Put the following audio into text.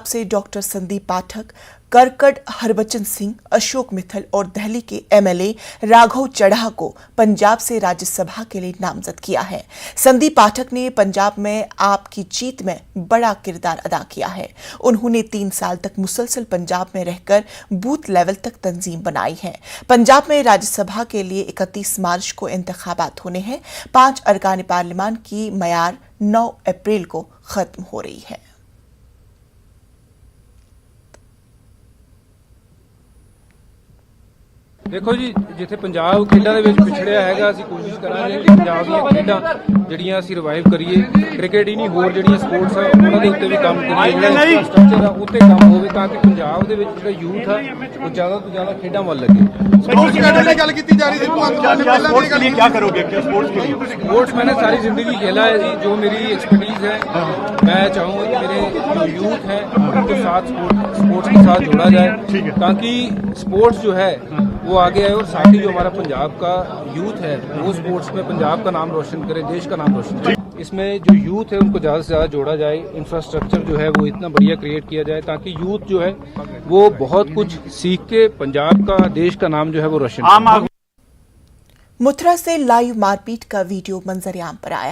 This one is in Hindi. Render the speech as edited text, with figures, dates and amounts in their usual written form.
से डॉक्टर संदीप पाठक, करकट हरबचन सिंह, अशोक मित्तल और दिल्ली के एमएलए राघव चड्ढा को पंजाब से राज्यसभा के लिए नामजद किया है। संदीप पाठक ने पंजाब में आप की जीत में बड़ा किरदार अदा किया है। उन्होंने 3 साल तक मुसलसल पंजाब में रहकर बूथ लेवल तक तंजीम बनाई है। पंजाब में राज्यसभा के लिए 31 मार्च को इंतखाबात होने हैं। 5 अरकान पार्लियामान की मयार 9 अप्रैल को खत्म हो रही है। देखो जी, जिथे पंजाब खेडों के पिछड़िया है, असीं कोशिश करांगे कि पंजाब दी खेडां जिहड़ियां असीं रिवाइव करिए। क्रिकेट ही नहीं, होर जिहड़ियां स्पोर्ट्स है उन्हां दे उत्ते भी काम करिए, इंफ्रास्ट्रक्चर है उत्ते काम होवे ताकि पंजाब दे विच जिहड़ा यूथ है वो ज़्यादा तो ज़्यादा खेडां वल लगे। स्पोर्ट्स मैंने सारी जिंदगी खेला है जी, जो मेरी एक्सपर्टीज है मैं चाहूँगा कि मेरे जो यूथ है उनके साथ स्पोर्ट्स के साथ जोड़ा जाए ताकि स्पोर्ट्स जो है वो आगे आए और साथ ही जो हमारा पंजाब का यूथ है वो स्पोर्ट्स में पंजाब का नाम रोशन करे, देश का नाम रोशन करे। इसमें जो यूथ है उनको ज़्यादा से ज़्यादा जोड़ा जाए, इंफ्रास्ट्रक्चर जो है वो इतना बढ़िया क्रिएट किया जाए ताकि यूथ जो है वो बहुत कुछ सीख के पंजाब का, देश का नाम जो है वो रोशन करे। मुथरा से लाइव मारपीट का वीडियो मंजर आम पर आया।